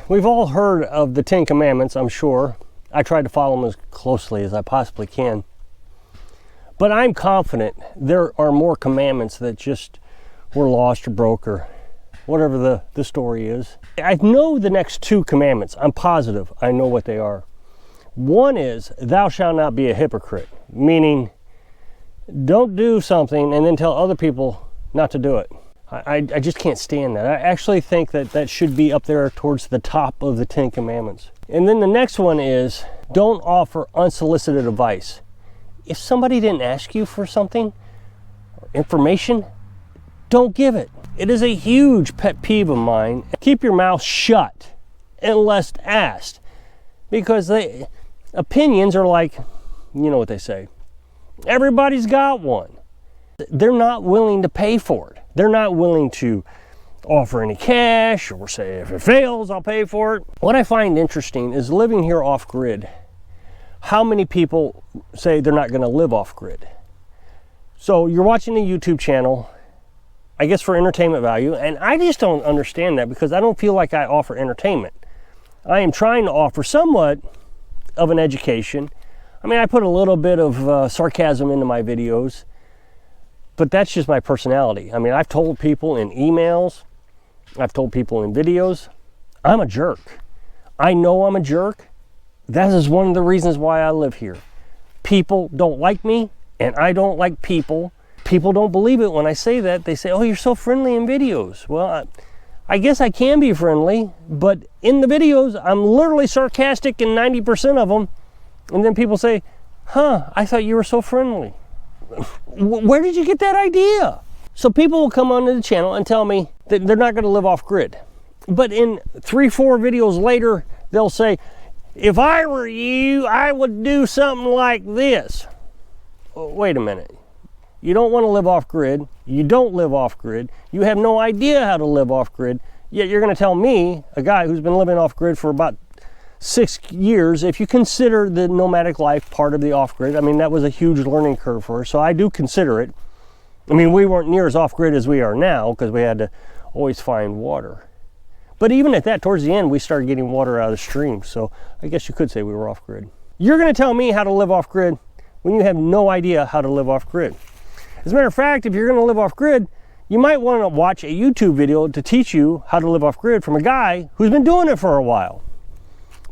We've all heard of the 10 Commandments, I'm sure. I try to follow them as closely as I possibly can. But I'm confident there are more commandments that just were lost or broke or whatever the story is. I know the next 2 commandments. I'm positive I know what they are. One is, thou shalt not be a hypocrite, meaning don't do something and then tell other people not to do it. I just can't stand that. I actually think that that should be up there towards the top of the 10 Commandments. And then the next one is, don't offer unsolicited advice. If somebody didn't ask you for something, or information, don't give it. It is a huge pet peeve of mine. Keep your mouth shut unless asked. Because opinions are like, you know what they say, everybody's got one. They're not willing to pay for it. They're not willing to offer any cash or say, if it fails, I'll pay for it. What I find interesting is living here off-grid. How many people say they're not going to live off-grid? So you're watching a YouTube channel, I guess for entertainment value, and I just don't understand that because I don't feel like I offer entertainment. I am trying to offer somewhat of an education. I mean, I put a little bit of sarcasm into my videos, but that's just my personality. I mean, I've told people in emails, I've told people in videos, I'm a jerk. I know I'm a jerk. That is one of the reasons why I live here. People don't like me, and I don't like people. People don't believe it when I say that. They say, oh, you're so friendly in videos. Well, I guess I can be friendly, but in the videos, I'm literally sarcastic in 90% of them. And then people say, huh, I thought you were so friendly. Where did you get that idea? So people will come onto the channel and tell me that they're not going to live off grid. But in 3-4 videos later, they'll say, if I were you, I would do something like this. Wait a minute. You don't want to live off grid. You don't live off grid. You have no idea how to live off grid. Yet you're going to tell me, a guy who's been living off grid for about 6 years, if you consider the nomadic life part of the off-grid, I mean, that was a huge learning curve for us, so I do consider it. I mean, we weren't near as off-grid as we are now because we had to always find water. But even at that, towards the end, we started getting water out of the stream, so I guess you could say we were off-grid. You're going to tell me how to live off-grid when you have no idea how to live off-grid. As a matter of fact, if you're going to live off-grid, you might want to watch a YouTube video to teach you how to live off-grid from a guy who's been doing it for a while.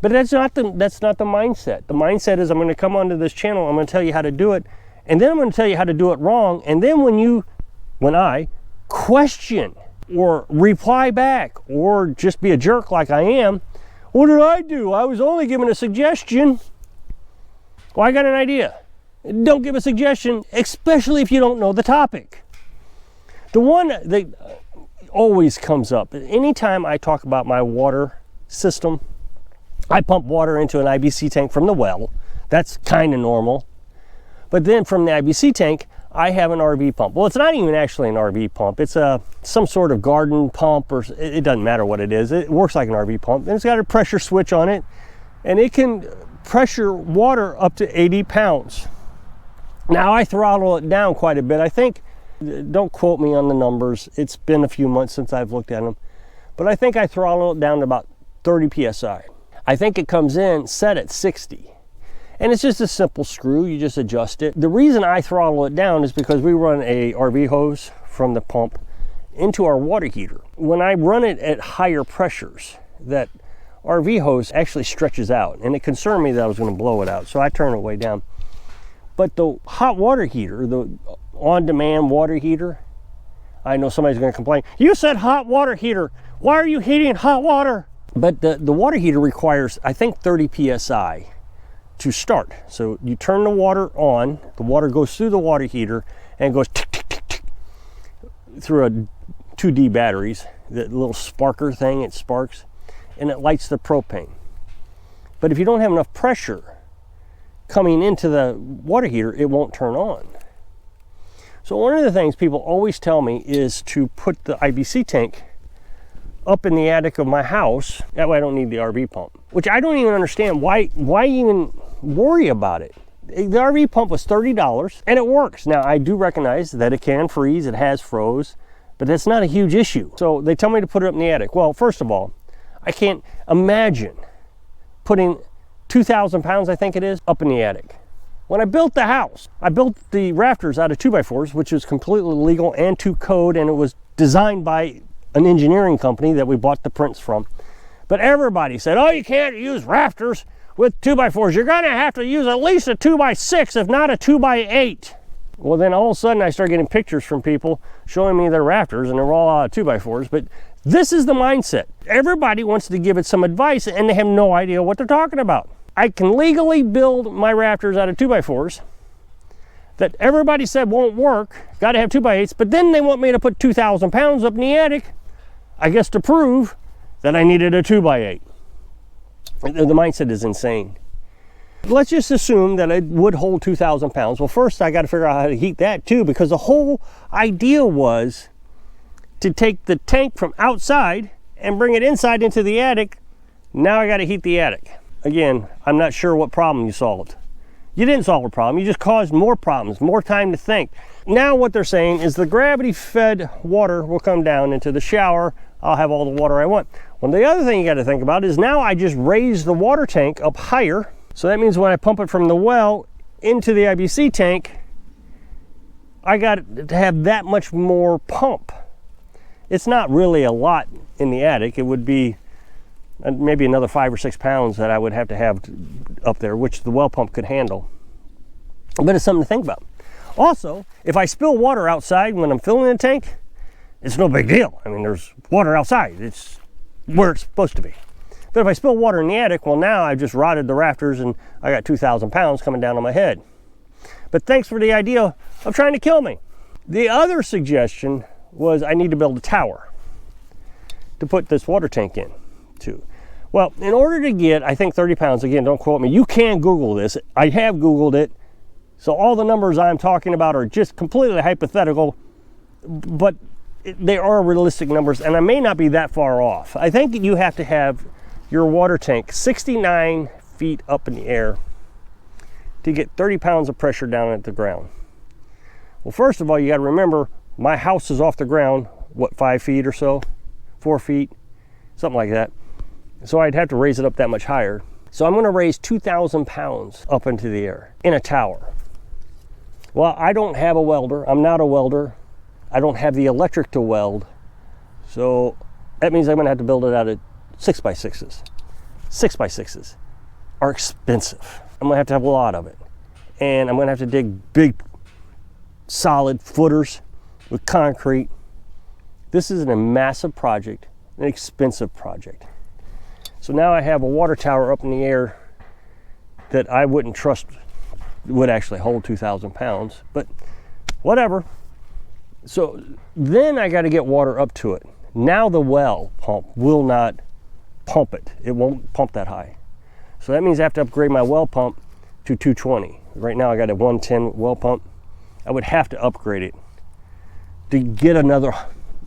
But that's not the mindset. The mindset is I'm going to come onto this channel, I'm going to tell you how to do it, and then I'm going to tell you how to do it wrong, and then when I question or reply back or just be a jerk like I am, what did I do? I was only giving a suggestion. Well, I got an idea. Don't give a suggestion, especially if you don't know the topic. The one that always comes up, anytime I talk about my water system, I pump water into an IBC tank from the well. That's kind of normal. But then from the IBC tank, I have an RV pump. Well, it's not even actually an RV pump. It's some sort of garden pump, or it doesn't matter what it is. It works like an RV pump. And it's got a pressure switch on it, and it can pressure water up to 80 pounds. Now, I throttle it down quite a bit. I think, don't quote me on the numbers. It's been a few months since I've looked at them. But I think I throttle it down to about 30 PSI. I think it comes in set at 60. And it's just a simple screw, you just adjust it. The reason I throttle it down is because we run a RV hose from the pump into our water heater. When I run it at higher pressures, that RV hose actually stretches out, and it concerned me that I was going to blow it out, so I turn it way down. But the hot water heater, the on-demand water heater, I know somebody's going to complain, you said hot water heater, why are you heating hot water? But the water heater requires, I think, 30 PSI to start. So you turn the water on, the water goes through the water heater and goes tick, tick, tick, tick, through a 2D batteries, the little sparker thing, it sparks, and it lights the propane. But if you don't have enough pressure coming into the water heater, it won't turn on. So one of the things people always tell me is to put the IBC tank up in the attic of my house. That way I don't need the RV pump, which I don't even understand. Why even worry about it? The RV pump was $30 and it works. Now, I do recognize that it can freeze, it has froze, but that's not a huge issue. So they tell me to put it up in the attic. Well, first of all, I can't imagine putting 2,000 pounds, I think it is, up in the attic. When I built the house, I built the rafters out of 2x4s, which is completely legal and to code, and it was designed by an engineering company that we bought the prints from. But everybody said, oh, you can't use rafters with 2x4s. You're gonna have to use at least a 2x6, if not a 2x8. Well, then all of a sudden I started getting pictures from people showing me their rafters, and they're all out of 2x4s. But this is the mindset. Everybody wants to give it some advice, and they have no idea what they're talking about. I can legally build my rafters out of 2x4s that everybody said won't work, gotta have 2x8s, but then they want me to put 2,000 pounds up in the attic, I guess to prove that I needed a 2x8. The mindset is insane. Let's just assume that it would hold 2,000 pounds. Well, first I gotta figure out how to heat that too, because the whole idea was to take the tank from outside and bring it inside into the attic. Now I gotta heat the attic. Again, I'm not sure what problem you solved. You didn't solve a problem, you just caused more problems, more time to think. Now what they're saying is the gravity-fed water will come down into the shower. I'll have all the water I want. Well, the other thing you gotta think about is now I just raised the water tank up higher. So that means when I pump it from the well into the IBC tank, I got to have that much more pump. It's not really a lot in the attic. It would be maybe another 5 or 6 pounds that I would have to have up there, which the well pump could handle. But it's something to think about. Also, if I spill water outside when I'm filling the tank, it's no big deal. I mean, there's water outside. It's where it's supposed to be. But if I spill water in the attic, well, now I've just rotted the rafters and I got 2,000 pounds coming down on my head. But thanks for the idea of trying to kill me. The other suggestion was I need to build a tower to put this water tank in to. Well, in order to get, I think 30 pounds, again, don't quote me, you can Google this. I have Googled it. So all the numbers I'm talking about are just completely hypothetical, but they are realistic numbers, and I may not be that far off. I think you have to have your water tank 69 feet up in the air to get 30 pounds of pressure down at the ground. Well, first of all, you got to remember my house is off the ground, what, 5 feet or so? 4 feet, something like that. So I'd have to raise it up that much higher. So I'm going to raise 2,000 pounds up into the air in a tower. Well, I don't have a welder. I'm not a welder. I don't have the electric to weld. So that means I'm going to have to build it out of 6x6s. 6x6s are expensive. I'm going to have a lot of it. And I'm going to have to dig big, solid footers with concrete. This is a massive project, an expensive project. So now I have a water tower up in the air that I wouldn't trust would actually hold 2,000 pounds, but whatever. So then I got to get water up to it. Now the well pump will not pump it. It won't pump that high. So that means I have to upgrade my well pump to 220. Right now I got a 110 well pump. I would have to upgrade it to get another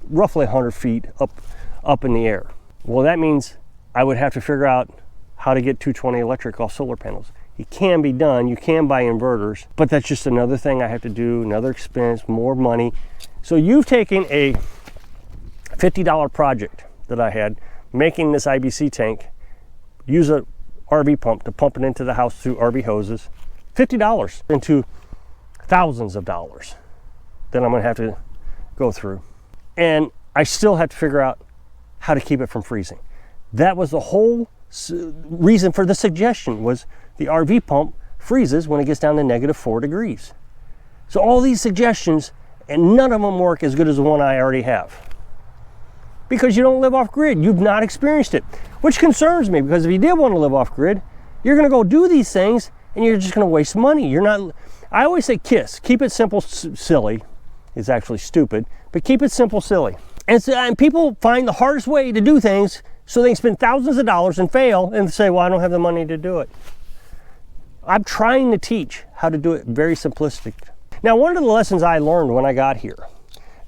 roughly 100 feet up in the air. Well, that means I would have to figure out how to get 220 electric off solar panels. It can be done, you can buy inverters, but that's just another thing I have to do, another expense, more money. So you've taken a $50 project that I had, making this IBC tank, use a RV pump to pump it into the house through RV hoses, $50 into thousands of dollars that I'm gonna have to go through. And I still have to figure out how to keep it from freezing. That was the whole reason for the suggestion, was the RV pump freezes when it gets down to -4 degrees. So all these suggestions, and none of them work as good as the one I already have. Because you don't live off grid, you've not experienced it. Which concerns me, because if you did want to live off grid, you're gonna go do these things and you're just gonna waste money. You're not, I always say keep it simple, silly. It's actually stupid, but keep it simple, silly. And people find the hardest way to do things so they can spend thousands of dollars and fail and say, well, I don't have the money to do it. I'm trying to teach how to do it very simplistic. Now, one of the lessons I learned when I got here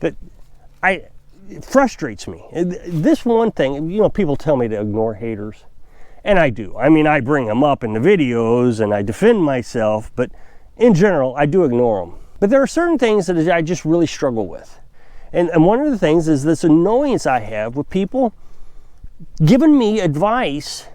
that it frustrates me. This one thing, you know, people tell me to ignore haters, and I do. I mean, I bring them up in the videos and I defend myself, but in general, I do ignore them. But there are certain things that I just really struggle with. And one of the things is this annoyance I have with people giving me advice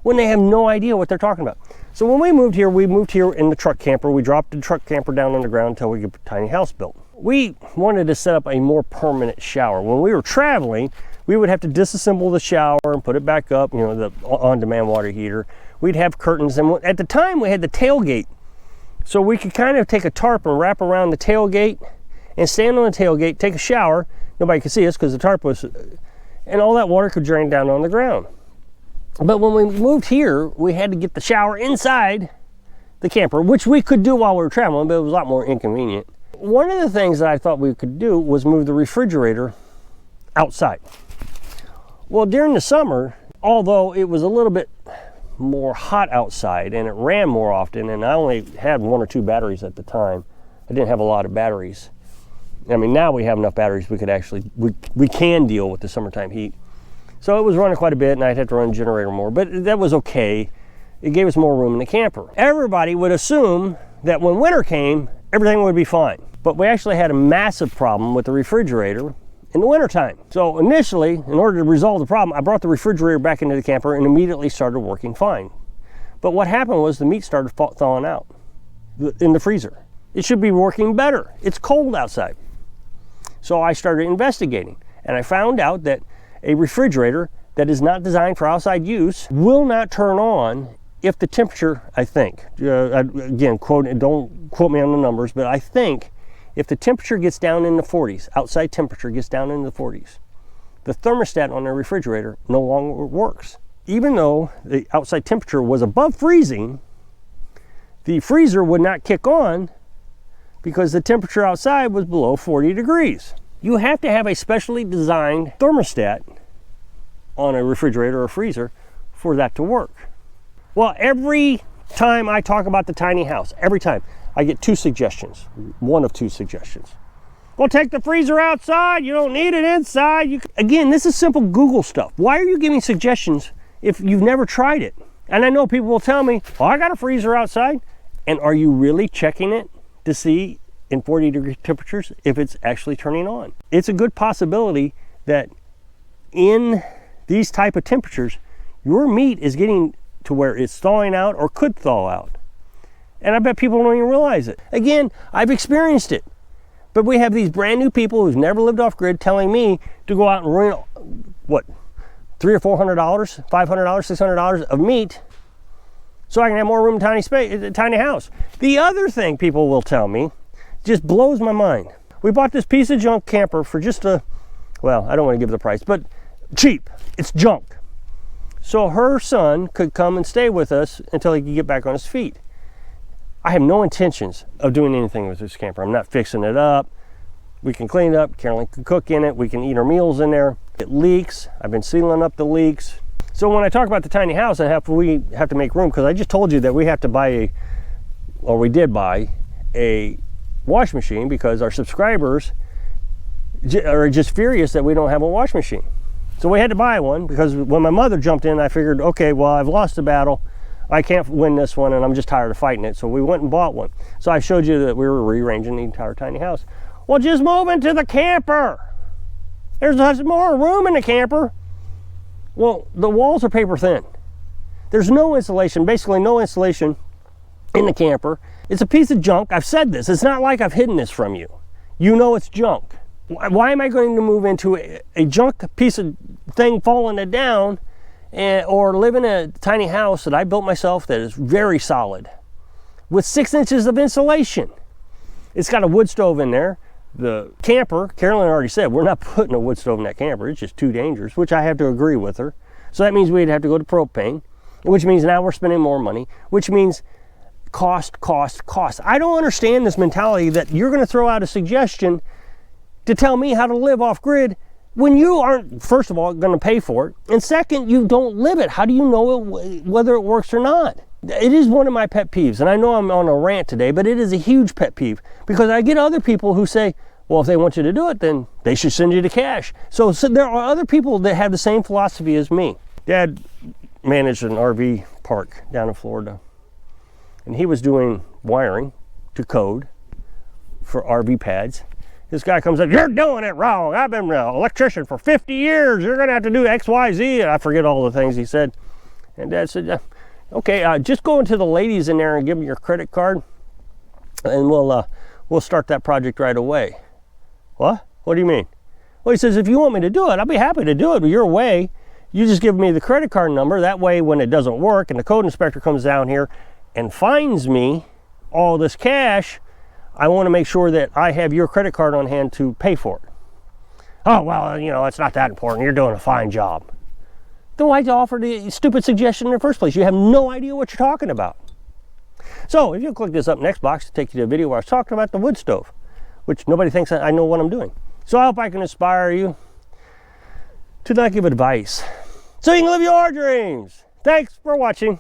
when they have no idea what they're talking about. So when we moved here in the truck camper. We dropped the truck camper down on the ground until we get a tiny house built. We wanted to set up a more permanent shower. When we were traveling, we would have to disassemble the shower and put it back up, the on-demand water heater. We'd have curtains, and at the time we had the tailgate. So we could kind of take a tarp and wrap around the tailgate and stand on the tailgate, take a shower. Nobody could see us because the tarp was, and all that water could drain down on the ground. But when we moved here, we had to get the shower inside the camper, which we could do while we were traveling, but it was a lot more inconvenient. One of the things that I thought we could do was move the refrigerator outside. Well, during the summer, although it was a little bit more hot outside and it ran more often, and I only had 1 or 2 batteries at the time. I didn't have a lot of batteries. I mean, now we have enough batteries we could actually, we can deal with the summertime heat. So it was running quite a bit, and I'd have to run the generator more, but that was okay. It gave us more room in the camper. Everybody would assume that when winter came, everything would be fine. But we actually had a massive problem with the refrigerator in the wintertime. So initially, in order to resolve the problem, I brought the refrigerator back into the camper and immediately started working fine. But what happened was the meat started thawing out in the freezer. It should be working better. It's cold outside. So I started investigating, and I found out that a refrigerator that is not designed for outside use will not turn on if the temperature, I think, again, don't quote me on the numbers, but I think if the temperature gets down in the 40s, outside temperature gets down in the 40s, the thermostat on the refrigerator no longer works. Even though the outside temperature was above freezing, the freezer would not kick on because the temperature outside was below 40 degrees. You have to have a specially designed thermostat on a refrigerator or freezer for that to work. Well, every time I talk about the tiny house, every time, I get 2 suggestions, one of 2 suggestions. Well, take the freezer outside, you don't need it inside. Again, this is simple Google stuff. Why are you giving suggestions if you've never tried it? And I know people will tell me, oh, I got a freezer outside. And are you really checking it to see in 40-degree temperatures if it's actually turning on? It's a good possibility that in these type of temperatures, your meat is getting to where it's thawing out or could thaw out. And I bet people don't even realize it. Again, I've experienced it. But we have these brand new people who've never lived off grid telling me to go out and ruin, what, $300 or $400, $500, $600 of meat so I can have more room in a tiny house. The other thing people will tell me just blows my mind. We bought this piece of junk camper for just well, I don't want to give the price, but cheap. It's junk. So her son could come and stay with us until he could get back on his feet. I have no intentions of doing anything with this camper. I'm not fixing it up. We can clean it up. Carolyn can cook in it. We can eat our meals in there. It leaks. I've been sealing up the leaks. So when I talk about the tiny house and we have to make room, because I just told you that we have to buy we did buy a wash machine because our subscribers are just furious that we don't have a wash machine. So we had to buy one because when my mother jumped in, I figured, okay, well, I've lost the battle. I can't win this one, and I'm just tired of fighting it. So we went and bought one. So I showed you that we were rearranging the entire tiny house. Well, just move into the camper. There's more room in the camper. Well, the walls are paper thin. There's no insulation, basically no insulation in the camper. It's a piece of junk. I've said this. It's not like I've hidden this from you. You know it's junk. Why am I going to move into a junk piece of thing falling it down or live in a tiny house that I built myself that is very solid with 6 inches of insulation? It's got a wood stove in there. The camper, Carolyn already said, we're not putting a wood stove in that camper. It's just too dangerous, which I have to agree with her. So that means we'd have to go to propane, which means now we're spending more money, which means cost. I don't understand this mentality that you're going to throw out a suggestion to tell me how to live off grid when you aren't, first of all, going to pay for it, and second, you don't live it. How do you know whether it works or not? It is one of my pet peeves, and I know I'm on a rant today, but it is a huge pet peeve because I get other people who say, well, if they want you to do it, then they should send you the cash. So there are other people that have the same philosophy as me. Dad managed an RV park down in Florida, and he was doing wiring to code for RV pads. this guy comes up, you're doing it wrong. I've been an electrician for 50 years. You're going to have to do X, Y, Z. And I forget all the things he said. And Dad said, okay, just go into the ladies in there and give them your credit card, and we'll start that project right away. What? What do you mean? Well, he says, if you want me to do it, I'll be happy to do it your way. You just give me the credit card number. That way, when it doesn't work and the code inspector comes down here and fines me all this cash, I want to make sure that I have your credit card on hand to pay for it. Oh, well, you know, it's not that important. You're doing a fine job. Then why'd you offer the stupid suggestion in the first place? You have no idea what you're talking about. So if you click this up next box to take you to a video where I was talking about the wood stove, which nobody thinks I know what I'm doing. So I hope I can inspire you to not give advice, so you can live your dreams. Thanks for watching.